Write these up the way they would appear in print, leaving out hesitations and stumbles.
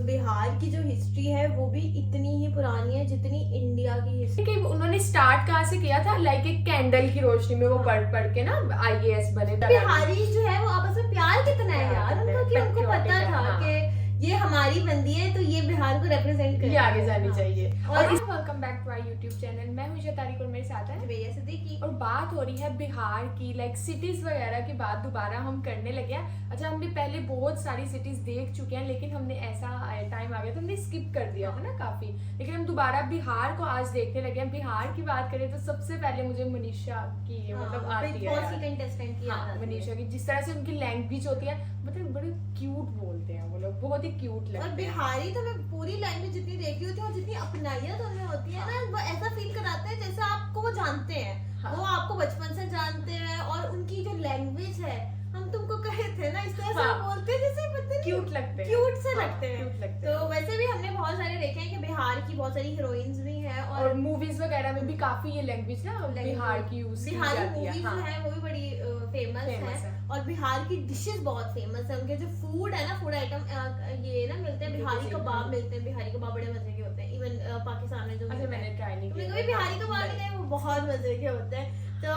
बिहार की जो हिस्ट्री है वो भी इतनी ही पुरानी है जितनी इंडिया की हिस्ट्री। कि उन्होंने स्टार्ट कहाँ से किया था, लाइक एक कैंडल की रोशनी में वो पढ़ के ना IAS बने। बिहारी जो है वो आपस में प्यार कितना है यार उनका, कि उनको पता था हाँ। कि ये हमारी बंदी है तो ये बिहार को रिप्रेजेंट ये आगे जानी चाहिए। और welcome back to our YouTube channel. मैं हूं तारिक और मेरे साथ है भैया सिद्दीकी। और बात हो रही है बिहार की, लाइक सिटीज वगैरह की बात दोबारा हम करने लगे हैं। अच्छा, हमने पहले बहुत सारी सिटीज देख चुके हैं, लेकिन हमने ऐसा टाइम आ गया तो हमने स्किप कर दिया था ना काफी, लेकिन हम दोबारा बिहार को आज देखने लगे हैं। बिहार की बात करें तो सबसे पहले मुझे मनीषा की मतलब आती है, मनीषा की जिस तरह से उनकी लैंग्वेज होती है, मतलब बड़े क्यूट बोलते हैं वो लोग, बहुत ही क्यूट लगते हैं। और बिहारी तो मैं पूरी लैंग्वेज जितनी देखी होती है और जितनी अपनाइयत उनमें होती है ना, वो ऐसा फील कराते हैं जैसे आपको वो जानते हैं। वो आपको बचपन से जानते हैं और उनकी जो लैंग्वेज है, हम तुमको कहे थे ना, इस तरह से बोलते हैं जैसे पता क्यूट लगते हैं, क्यूट से लगते हैं। क्यूट लगते तो वैसे भी हमने बहुत सारे देखे हैं कि बिहार की बहुत सारी हीरोइंस भी हैं और मूवीज वगैरह में भी काफी ये लैंग्वेज ना बिहार की यूज की बिहारी जाती है। मूवीज जो है वो भी बड़ी फेमस है और बिहार की डिशेस बहुत फेमस है। उनके जो फूड है ना, फूड आइटम ये ना मिलते हैं, बिहारी कबाब मिलते हैं। बिहारी कबाब बड़े मजे के होते हैं, इवन पाकिस्तान में जो मैंने ट्राई नहीं किया, कभी बिहारी कबाब नहीं खाए, वो बहुत मजे के होते हैं। तो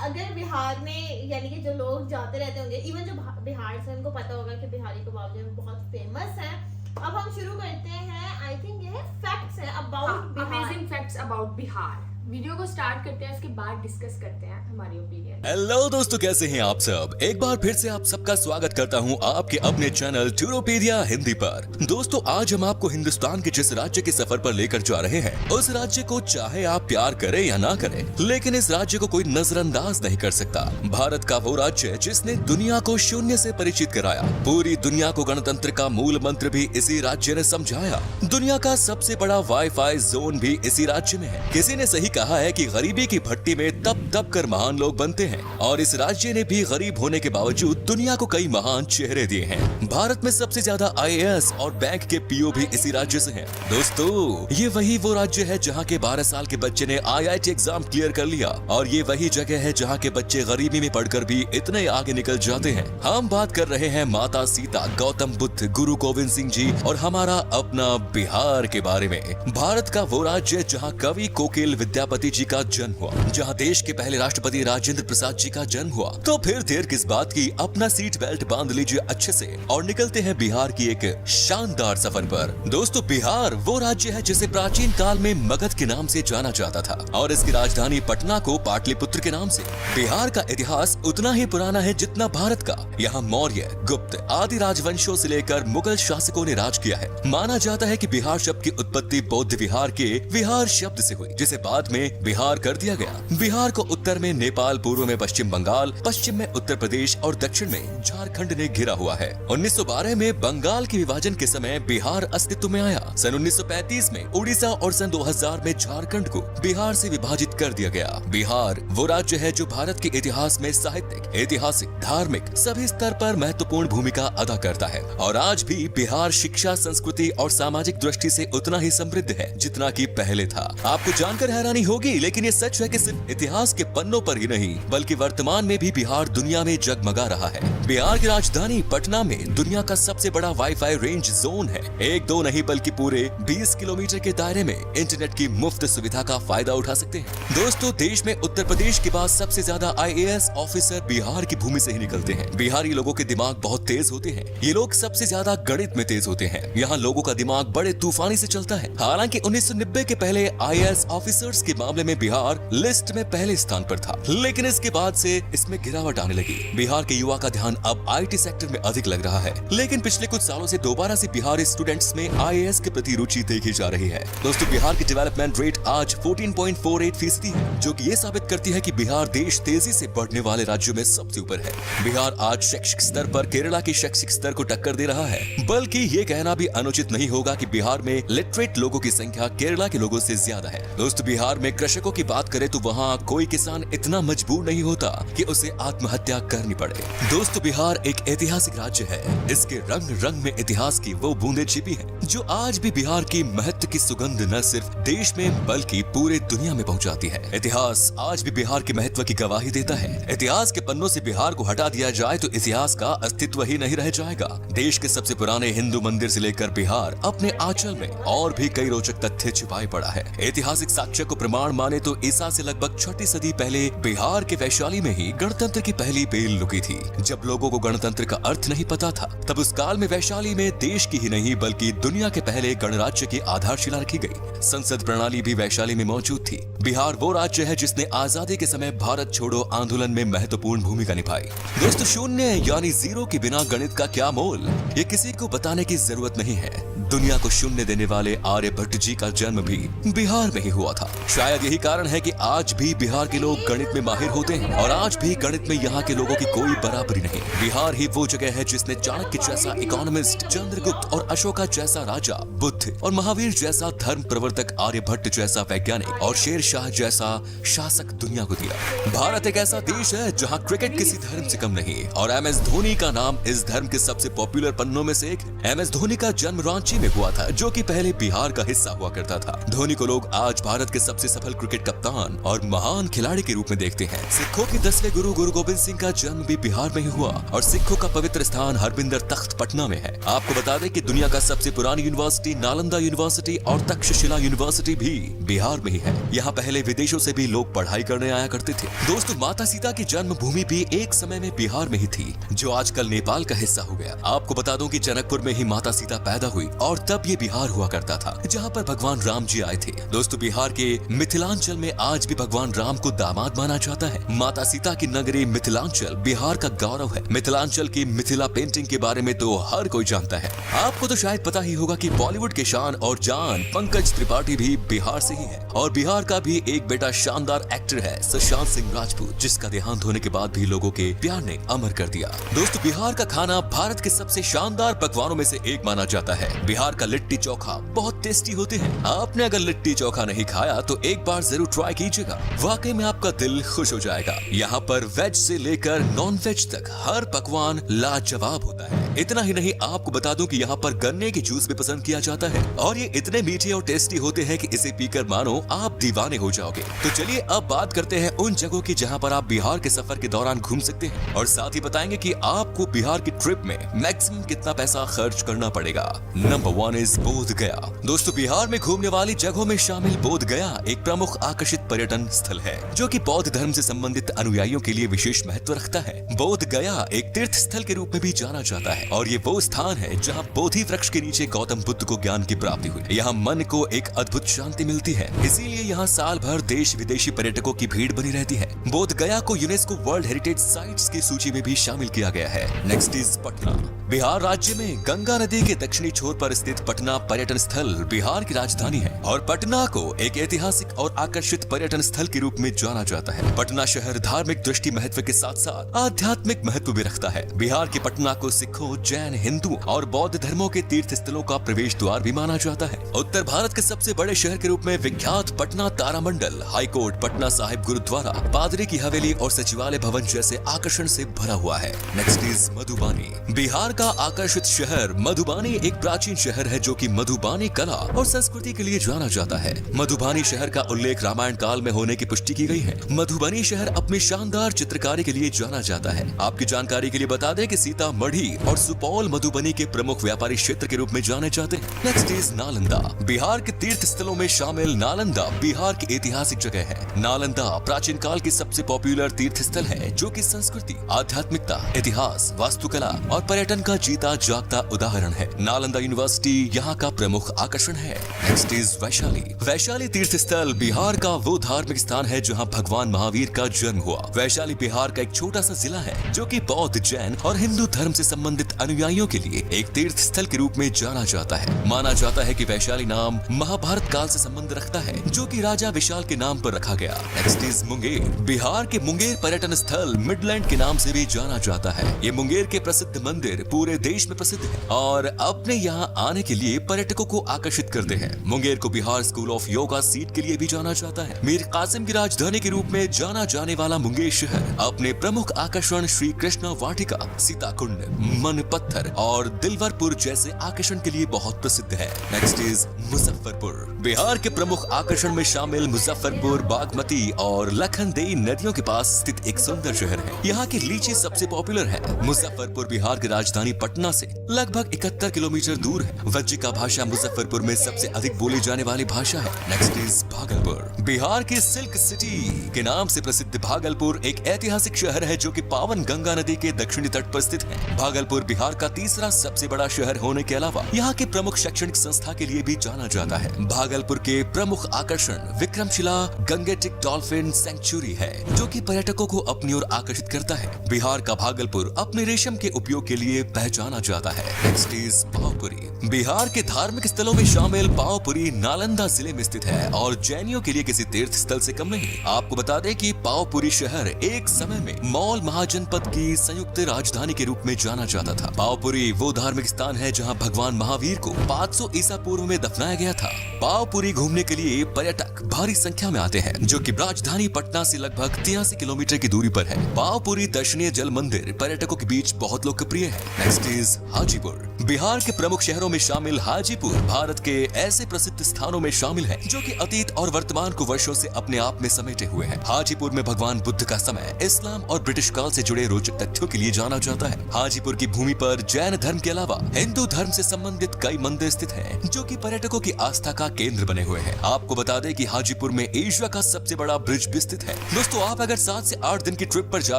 अगर बिहार में यानी कि जो लोग जाते रहते होंगे, इवन जो बिहार से, उनको पता होगा कि बिहारी कबाब जो है बहुत फेमस है। अब हम शुरू करते हैं, आई थिंक ये है फैक्ट्स है about amazing facts about Bihar. Video को स्टार्ट करते हैं, उसके बाद डिस्कस करते हैं हमारी ओपिनियन। हेलो दोस्तों, कैसे हैं आप सब। एक बार फिर से आप सबका स्वागत करता हूं आपके अपने चैनल टूरोपीडिया हिंदी पर। दोस्तों, आज हम आपको हिंदुस्तान के जिस राज्य के सफर पर लेकर जा रहे हैं, उस राज्य को चाहे आप प्यार करें या ना करें, लेकिन इस राज्य को कोई नजरअंदाज नहीं कर सकता। भारत का वो राज्य जिसने दुनिया को शून्य से परिचित कराया, पूरी दुनिया को गणतंत्र का मूल मंत्र भी इसी राज्य ने समझाया। दुनिया का सबसे बड़ा वाईफाई जोन भी इसी राज्य में है। किसी ने सही कहा है कि गरीबी की भट्टी में तप तप कर महान लोग बनते हैं, और इस राज्य ने भी गरीब होने के बावजूद दुनिया को कई महान चेहरे दिए हैं। भारत में सबसे ज्यादा IAS और बैंक के PO भी इसी राज्य से हैं। दोस्तों, ये वही वो राज्य है जहाँ के 12 साल के बच्चे ने IIT एग्जाम क्लियर कर लिया, और ये वही जगह है जहाँ के बच्चे गरीबी में पढ़कर भी इतने आगे निकल जाते हैं। हम बात कर रहे हैं माता सीता, गौतम बुद्ध, गुरु गोविंद सिंह जी और हमारा अपना बिहार के बारे में। भारत का वो राज्य जहाँ कवि कोकिल विद्यापति जी का जन्म हुआ, जहाँ देश के पहले राष्ट्रपति राजेंद्र प्रसाद जी का जन्म हुआ। तो फिर देर किस बात की, अपना सीट बेल्ट बांध लीजिए अच्छे से और निकलते हैं बिहार की एक शानदार सफर पर। दोस्तों, बिहार वो राज्य है जिसे प्राचीन काल में मगध के नाम से जाना जाता था, और इसकी राजधानी पटना को पाटलिपुत्र के नाम से। बिहार का इतिहास उतना ही पुराना है जितना भारत का। यहाँ मौर्य, गुप्त आदि राजवंशों से लेकर मुगल शासकों ने राज किया है। माना जाता है कि बिहार शब्द की उत्पत्ति बौद्ध विहार के विहार शब्द से हुई, जिसे बाद में बिहार कर दिया गया। बिहार को उत्तर में नेपाल, पूर्व में पश्चिम बंगाल, पश्चिम में उत्तर प्रदेश और दक्षिण में झारखंड ने घिरा हुआ है। 1912 में बंगाल के विभाजन के समय बिहार अस्तित्व में आया। सन 1935 में उड़ीसा और सन 2000 में झारखंड को बिहार से विभाजित कर दिया गया। बिहार वो राज्य है जो भारत के इतिहास में साहित्यिक, ऐतिहासिक, धार्मिक सभी स्तर पर महत्वपूर्ण भूमिका अदा करता है, और आज भी बिहार शिक्षा, संस्कृति और सामाजिक दृष्टि से उतना ही समृद्ध है जितना कि पहले था। आपको जानकर हैरानी होगी, लेकिन ये सच है कि सिर्फ इतिहास के पन्नों पर ही नहीं, बल्कि वर्तमान में भी बिहार दुनिया में जगमगा रहा है। बिहार की राजधानी पटना में दुनिया का सबसे बड़ा वाईफाई रेंज जोन है। एक दो नहीं बल्कि पूरे 20 किलोमीटर के दायरे में इंटरनेट की मुफ्त सुविधा का फायदा उठा सकते हैं। दोस्तों, देश में उत्तर प्रदेश के बाद सबसे ज्यादा IAS ऑफिसर बिहार की भूमि से ही निकलते हैं। बिहारी लोगों के दिमाग बहुत तेज होते हैं। ये लोग सबसे ज्यादा गणित में तेज होते हैं। यहाँ लोगों का दिमाग बड़े तूफानी से चलता है। हालांकि 1990 के पहले IAS ऑफिसर्स के मामले में बिहार लिस्ट में पहले स्थान पर था, लेकिन इसके बाद से इसमें गिरावट आने लगी। बिहार के युवा का ध्यान अब IT सेक्टर में अधिक लग रहा है, लेकिन पिछले कुछ सालों से दोबारा से बिहारी स्टूडेंट्स में IAS के प्रति रुचि देखी जा रही है। दोस्तों, बिहार की डेवलपमेंट रेट आज 14.48% है, जो कि ये साबित करती है कि बिहार देश तेजी से बढ़ने वाले राज्यों में सबसे ऊपर है। बिहार आज शैक्षिक स्तर पर केरला के शैक्षिक स्तर को टक्कर दे रहा है, बल्कि ये कहना भी अनुचित नहीं होगा कि बिहार में लिटरेट लोगों की संख्या केरला के लोगों से ज्यादा है। दोस्तों, बिहार में कृषकों की बात करें तो वहाँ कोई किसान इतना मजबूर नहीं होता कि उसे आत्महत्या करनी पड़े। दोस्तों, बिहार एक ऐतिहासिक राज्य है। इसके रंग रंग में इतिहास की वो बूंदें छिपी हैं, जो आज भी बिहार की महत्व की सुगंध न सिर्फ देश में बल्कि पूरे दुनिया में पहुंचाती है। इतिहास आज भी बिहार के महत्व की गवाही देता है। इतिहास के पन्नों से बिहार को हटा दिया जाए तो इतिहास का अस्तित्व ही नहीं रह जाएगा। देश के सबसे पुराने हिंदू मंदिर से लेकर बिहार अपने आंचल में और भी कई रोचक तथ्य छिपाए पड़ा है। ऐतिहासिक साक्ष्य को प्रमाण माने तो ईसा से लगभग 6वीं सदी पहले बिहार के वैशाली में ही गणतंत्र की पहली बेल लुकी थी। जब लोगों को गणतंत्र का अर्थ नहीं पता था, तब उस काल में वैशाली में देश की ही नहीं बल्कि दुनिया के पहले गणराज्य की आधारशिला रखी गई। संसद प्रणाली भी वैशाली में मौजूद थी। बिहार वो राज्य है जिसने आजादी के समय भारत छोड़ो आंदोलन में महत्वपूर्ण भूमिका निभाई। दोस्तों, शून्य यानी जीरो के बिना गणित का क्या मोल, ये किसी को बताने की जरूरत नहीं है। दुनिया को शून्य देने वाले आर्यभट्ट जी का जन्म भी बिहार में ही हुआ था। शायद यही कारण है कि आज भी बिहार के लोग गणित में माहिर होते हैं और आज भी गणित में यहाँ के लोगों की कोई बराबरी नहीं। बिहार ही वो जगह है जिसने चाणक्य जैसा इकोनॉमिस्ट, चंद्रगुप्त और अशोका जैसा राजा, बुद्ध और महावीर जैसा धर्म प्रवर्तक, आर्यभट्ट जैसा वैज्ञानिक और शेर शाह जैसा शासक दुनिया को दिया। भारत एक ऐसा देश है जहाँ क्रिकेट किसी धर्म से कम नहीं और MS धोनी का नाम इस धर्म के सबसे पॉपुलर पन्नों में से एक। MS धोनी का जन्म रांची में हुआ था, जो कि पहले बिहार का हिस्सा हुआ करता था। धोनी को लोग आज भारत के सबसे सफल क्रिकेट कप्तान और महान खिलाड़ी के रूप में देखते हैं। सिखों के 10वें गुरु गुरु गोबिंद सिंह का जन्म भी बिहार में ही हुआ और सिखों का पवित्र स्थान हरबिंदर तख्त पटना में है। आपको बता दें कि दुनिया का सबसे पुरानी यूनिवर्सिटी नालंदा यूनिवर्सिटी और तक्षशिला यूनिवर्सिटी भी बिहार में ही है। यहाँ पहले विदेशों से भी लोग पढ़ाई करने आया करते थे। दोस्तों, माता सीता की जन्मभूमि भी एक समय में बिहार में ही थी, जो आजकल नेपाल का हिस्सा हो गया। आपको बता दूं कि जनकपुर में ही माता सीता पैदा हुई और तब ये बिहार हुआ करता था, जहाँ पर भगवान राम जी आए थे। दोस्तों, बिहार के मिथिलांचल में आज भी भगवान राम को दामाद माना जाता है। माता सीता की नगरी मिथिलांचल बिहार का गौरव है। मिथिलांचल की मिथिला पेंटिंग के बारे में तो हर कोई जानता है। आपको तो शायद पता ही होगा कि बॉलीवुड के शान और जान पंकज त्रिपाठी भी बिहार से ही है और बिहार का भी एक बेटा शानदार एक्टर है सुशांत सिंह राजपूत, जिसका देहांत होने के बाद भी लोगों के प्यार ने अमर कर दिया। दोस्तों, बिहार का खाना भारत के सबसे शानदार पकवानों में से एक माना जाता है। बिहार का लिट्टी चोखा बहुत टेस्टी होते हैं। आपने अगर लिट्टी चोखा नहीं खाया तो एक बार जरूर ट्राई कीजिएगा, वाकई में आपका दिल खुश हो जाएगा। यहाँ पर वेज से लेकर नॉन वेज तक हर पकवान लाजवाब होता है। इतना ही नहीं, आपको बता दूं कि यहाँ पर गन्ने की जूस भी पसंद किया जाता है और ये इतने मीठे और टेस्टी होते हैं कि इसे पीकर मानो आप दीवाने हो जाओगे। तो चलिए अब बात करते हैं उन जगहों की जहाँ पर आप बिहार के सफर के दौरान घूम सकते हैं और साथ ही बताएंगे कि आपको बिहार की ट्रिप में मैक्सिमम कितना पैसा खर्च करना पड़ेगा। नंबर 1 इज बोध गया। दोस्तों, बिहार में घूमने वाली जगहों में शामिल बोध गया एक प्रमुख आकर्षित पर्यटन स्थल है, जो कि बौद्ध धर्म से संबंधित अनुयायियों के लिए विशेष महत्व रखता है। बोध गया एक तीर्थ स्थल के रूप में भी जाना जाता है और ये वो स्थान है जहाँ बोधि वृक्ष के नीचे गौतम बुद्ध को ज्ञान की प्राप्ति हुई। यहाँ मन को एक अद्भुत शांति मिलती है, इसीलिए यहाँ साल भर देश विदेशी पर्यटकों की भीड़ बनी रहती है। बोध गया को यूनेस्को वर्ल्ड हेरिटेज साइट्स की सूची में भी शामिल किया गया है। Next is Patna. बिहार राज्य में गंगा नदी के दक्षिणी छोर पर स्थित पटना पर्यटन स्थल बिहार की राजधानी है और पटना को एक ऐतिहासिक और आकर्षित पर्यटन स्थल के रूप में जाना जाता है। पटना शहर धार्मिक दृष्टि महत्व के साथ साथ आध्यात्मिक महत्व भी रखता है। बिहार के पटना को सिखों, जैन, हिंदू और बौद्ध धर्मों के तीर्थ स्थलों का प्रवेश द्वार भी माना जाता है। उत्तर भारत के सबसे बड़े शहर के रूप में विख्यात पटना तारामंडल, हाईकोर्ट, पटना साहिब गुरुद्वारा, पादरी की हवेली और सचिवालय भवन जैसे आकर्षण से भरा हुआ है। Next is Madhubani. बिहार का आकर्षित शहर मधुबानी एक प्राचीन शहर है जो कि मधुबानी कला और संस्कृति के लिए जाना जाता है। मधुबानी शहर का उल्लेख रामायण काल में होने की पुष्टि की गई है। मधुबनी शहर अपनी शानदार चित्रकारी के लिए जाना जाता है। आपकी जानकारी के लिए बता दें कि सीतामढ़ी और सुपौल मधुबनी के प्रमुख व्यापारी क्षेत्र के रूप में जाने जाते हैं। Next is Nalanda. बिहार के तीर्थ स्थलों में शामिल नालंदा बिहार की ऐतिहासिक जगह है। नालंदा प्राचीन काल की सबसे पॉपुलर तीर्थ स्थल है, जो कि संस्कृति, आध्यात्मिकता, इतिहास, वास्तुकला और पर्यटन का जीता जागता उदाहरण है। नालंदा यूनिवर्सिटी यहाँ का प्रमुख आकर्षण है। Next is Vaishali. वैशाली तीर्थ स्थल बिहार का वो धार्मिक स्थान है जहाँ भगवान महावीर का जन्म हुआ। वैशाली बिहार का एक छोटा सा जिला है जो कि बौद्ध, जैन और हिंदू धर्म से संबंधित अनुयायियों के लिए एक तीर्थ स्थल के रूप में जाना जाता है। माना जाता है कि वैशाली नाम महाभारत काल से संबंध रखता है, जो कि राजा विशाल के नाम पर रखा गया। Next is Munger. बिहार के मुंगेर पर्यटन स्थल मिडलैंड के नाम से भी जाना जाता है। ये मुंगेर के प्रसिद्ध मंदिर पूरे देश में प्रसिद्ध है और अपने यहाँ आने के लिए पर्यटकों को आकर्षित करते हैं। मुंगेर को Bihar school of yoga seat के लिए भी जाना जाता है। मीर कासिम की राजधानी के रूप में जाना जाने वाला मुंगेर शहर अपने प्रमुख आकर्षण श्री कृष्ण वाटिका, सीता कुंड, मन चट्टान, पत्थर और दिलवरपुर जैसे आकर्षण के लिए बहुत प्रसिद्ध है। Next is Muzaffarpur. बिहार के प्रमुख आकर्षण में शामिल मुजफ्फरपुर बागमती और लखनदेई नदियों के पास स्थित एक सुंदर शहर है। यहाँ की लीची सबसे पॉपुलर है। मुजफ्फरपुर बिहार की राजधानी पटना से लगभग 71 किलोमीटर दूर है। वज्जिका भाषा मुजफ्फरपुर में सबसे अधिक बोली जाने वाली भाषा है। Next is Bhagalpur. बिहार की सिल्क सिटी के नाम से प्रसिद्ध भागलपुर एक ऐतिहासिक शहर है जो कि पावन गंगा नदी के दक्षिणी तट पर स्थित है। भागलपुर बिहार का तीसरा सबसे बड़ा शहर होने के अलावा यहाँ के प्रमुख शैक्षणिक संस्था के लिए भी जाना जाता है। भागलपुर के प्रमुख आकर्षण विक्रमशिला गंगेटिक डॉल्फिन सेंचुरी है जो कि पर्यटकों को अपनी ओर आकर्षित करता है। बिहार का भागलपुर अपने रेशम के उपयोग के लिए पहचाना जाता है। Next is Pawapuri. बिहार के धार्मिक स्थलों में शामिल पावपुरी नालंदा जिले में स्थित है और जैनियों के लिए किसी तीर्थ स्थल से कम नहीं। आपको बता दें कि पावपुरी शहर एक समय में मौल महाजनपद की संयुक्त राजधानी के रूप में जाना जाता था। पावपुरी वो धार्मिक स्थान है जहां भगवान महावीर को 500 ईसा पूर्व में दफनाया गया था। पावपुरी घूमने के लिए पर्यटक भारी संख्या में आते हैं जो कि राजधानी पटना से लगभग 83 किलोमीटर की दूरी पर है। पावपुरी दर्शनीय जल मंदिर पर्यटकों के बीच बहुत लोकप्रिय है। Next is Hajipur. बिहार के प्रमुख शहरों में शामिल हाजीपुर भारत के ऐसे प्रसिद्ध स्थानों में शामिल है जो कि अतीत और वर्तमान को वर्षों से अपने आप में समेटे हुए हैं। हाजीपुर में भगवान बुद्ध का समय, इस्लाम और ब्रिटिश काल से जुड़े रोचक तथ्यों के लिए जाना जाता है। हाजीपुर की भूमि पर जैन धर्म के अलावा हिंदू धर्म से संबंधित कई मंदिर स्थित हैं जो कि पर्यटकों की आस्था का केंद्र बने हुए हैं। आपको बता दें कि हाजीपुर में एशिया का सबसे बड़ा ब्रिज भी स्थित है। दोस्तों, आप अगर 7 से 8 दिन की ट्रिप पर जा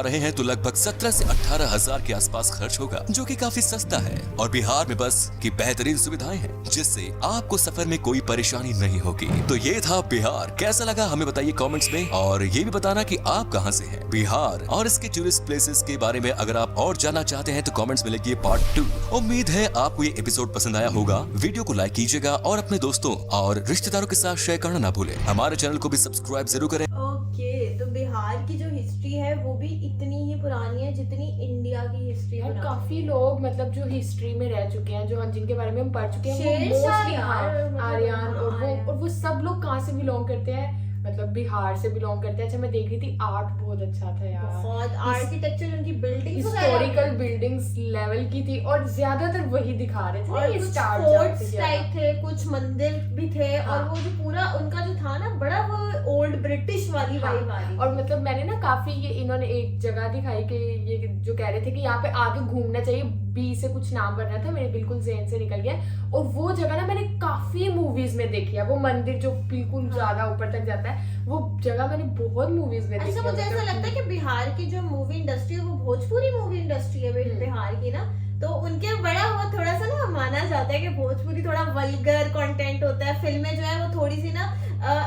रहे हैं तो लगभग 17 से 18 हजार के आसपास खर्च होगा जो कि काफी सस्ता है। और बिहार में बस की बेहतरीन सुविधाएं हैं जिससे आपको सफर में कोई परेशानी नहीं होगी। तो ये था बिहार। कैसा लगा हमें बताइए कमेंट्स में, और ये भी बताना कि आप कहां से हैं। बिहार और इसके टूरिस्ट प्लेसेस के बारे में अगर आप और जानना चाहते हैं तो कमेंट्स में लिखिए पार्ट 2। उम्मीद है आपको ये एपिसोड पसंद आया होगा। वीडियो को लाइक कीजिएगा और अपने दोस्तों और रिश्तेदारों के साथ शेयर करना ना भूलें। हमारे चैनल को भी सब्सक्राइब जरूर करें। ओके, तो बिहार की जो हिस्ट्री है वो भी इतनी ही पुरानी है जितनी इंडिया की हिस्ट्री और है। काफी लोग मतलब जो हिस्ट्री में रह चुके हैं, जो जिनके बारे में हम पढ़ चुके हैं, वो शेरशाह मोस्टली यार, मतलब आर्यन और वो सब लोग कहाँ से बिलोंग करते हैं, मतलब बिहार से बिलोंग करते हैं। अच्छा, मैं देख रही थी आर्ट बहुत अच्छा था यार, बहुत आर्किटेक्चर, उनकी बिल्डिंग्स हिस्टोरिकल बिल्डिंग्स लेवल की थी और ज्यादातर वही दिखा रहे थे। और ये कुछ स्टार फोर्ट्स टाइप थे, कुछ मंदिर भी थे। हाँ। और वो जो पूरा उनका जो था ना, बड़ा वो ओल्ड ब्रिटिश वाली वाइब आ रही। और मतलब मैंने ना काफी ये इन्होंने एक जगह दिखाई कि ये जो कह रहे थे कि यहाँ पे आगे घूमना चाहिए, बी से कुछ नाम करना था, मेरे बिल्कुल ज़हन से निकल गया। और वो जगह ना मैंने काफी मूवीज में देखी है, वो मंदिर जो बिल्कुल ज्यादा ऊपर तक जाता है, वो जगह मैंने बहुत मूवीज में देखी है। मुझे ऐसा लगता है कि बिहार की जो मूवी इंडस्ट्री है वो भोजपुरी मूवी इंडस्ट्री है बिहार की ना, तो उनके बड़ा वो थोड़ा सा ना माना जाता है कि भोजपुरी थोड़ा वल्गर कंटेंट होता है। फिल्में जो है वो थोड़ी सी ना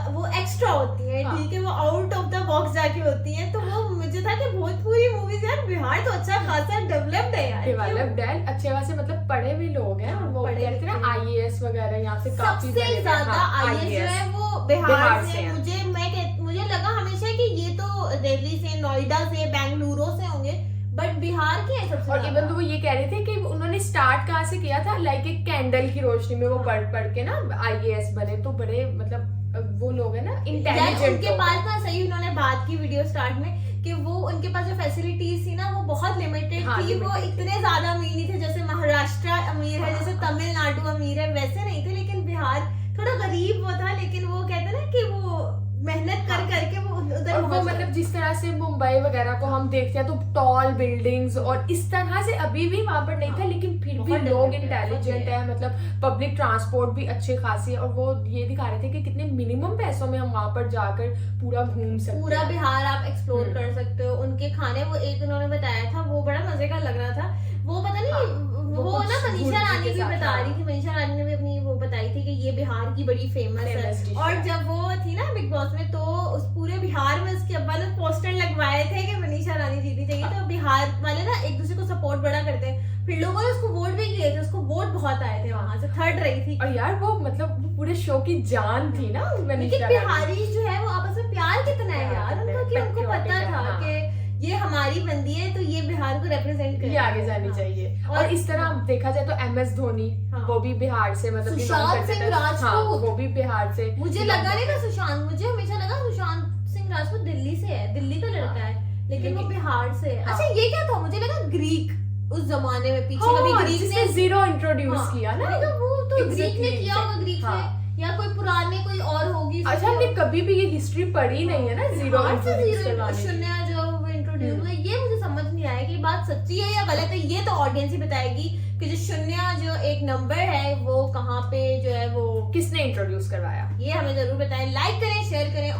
वो एक्स्ट्रा होती है, हाँ। ठीक है, वो आउट ऑफ द बॉक्स जाके होती है। तो वो मुझे था कि भोजपुरी मूवीज यार बिहार तो अच्छा खासा डेवलप्ड है यार, डेवलप्ड है, अच्छे खासे मतलब पढ़े हुए लोग हैं। हाँ, वो पढ़े कहते हैं ना IAS वगैरह यहाँ से काफी सबसे ज्यादा IAS जो है वो बिहार से है। मुझे लगा हमेशा कि ये तो दिल्ली से, नोएडा से, बेंगलुरु से होंगे, बट बिहार के है सबसे और ज्यादा। इवन तो वो ये कह रहे थे कि उन्होंने स्टार्ट कहाँ से किया था, लाइक एक कैंडल की रोशनी में वो पढ़ के ना IAS बने। तो बड़े मतलब वो लोग है ना इंटेलिजेंट, उनके पास ना सही उन्होंने बात की वीडियो स्टार्ट में कि वो उनके पास जो फैसिलिटीज थी ना वो बहुत लिमिटेड हाँ, थी। वो इतने ज्यादा अमीर नहीं थे, जैसे महाराष्ट्र अमीर है, जैसे तमिलनाडु अमीर है, वैसे नहीं थे। लेकिन बिहार थोड़ा गरीब वो था, लेकिन वो कहते ना कि वो मेहनत कर करके वो उधर और वो मतलब जिस तरह से मुंबई वगैरह को हम देखते हैं तो टॉल बिल्डिंग्स और इस तरह से अभी भी वहां पर नहीं था, लेकिन फिर भी लोग इंटेलिजेंट है, मतलब पब्लिक ट्रांसपोर्ट भी अच्छे खासी है। और वो ये दिखा रहे थे कि कितने मिनिमम पैसों में हम वहां पर जाकर पूरा घूम सकते हैं, पूरा बिहार आप एक्सप्लोर कर सकते हो। उनके खाने वो एक उन्होंने बताया था, वो बड़ा मजे का लग रहा था। वो पता नहीं वो ना मनीषा रानी भी बता रही थी, मनीषा रानी ने भी अपनी वो बताई थी कि ये बिहार की बड़ी फेमस है। और जब वो थी ना बिग बॉस में, तो उस पूरे बिहार में उसके अब्बा ने पोस्टर लगवाए थे कि मनीषा रानी जीतनी चाहिए। तो बिहार वाले ना एक दूसरे को सपोर्ट बड़ा करते हैं, फिर लोगों ने उसको वोट भी किए थे, उसको वोट बहुत आए थे, वहां से थर्ड रही थी। और यार वो मतलब पूरे शो की जान थी ना लेकिन बिहारी जो है वो आपस में प्यार कितना है यार उनका, कि उनको पता था कि ये हमारी बंदी है तो ये बिहार को रिप्रेजेंट कर, ये आगे जानी चाहिए। और इस तरह देखा जाए तो MS धोनी वो भी बिहार से, मतलब सुशांत सिंह राजपूत वो भी बिहार से। मुझे लगा नहीं था सुशांत, मुझे हमेशा लगा सुशांत सिंह राजपूत दिल्ली से है, दिल्ली का लड़का है, लेकिन वो बिहार से है। अच्छा ये क्या था, मुझे लगा ग्रीक, उस जमाने में पीछे हाँ, कभी ग्रीक जिसने ने जीरो इंट्रोड्यूस हाँ, किया ना, मैंने कहा वो तो ग्रीक ने Exactly, किया होगा, ग्रीक हाँ। ने या कोई पुराने कोई और होगी। अच्छा, हमने कभी भी ये हिस्ट्री पढ़ी नहीं है ना, जीरो हाँ, से इंट्रोड्यूस zero करवाने की। शून्य जो वो इंट्रोड्यूस हुए, ये मुझे समझ नहीं आया कि बात सच्ची है या गलत है। ये तो ऑडियंस ही बताएगी कि जो शून्य जो एक नंबर है वो कहाँ पे जो है वो, किसने इंट्रोड्यूस करवाया। ये हमें जरूर बताएं। लाइक करें, शेयर करें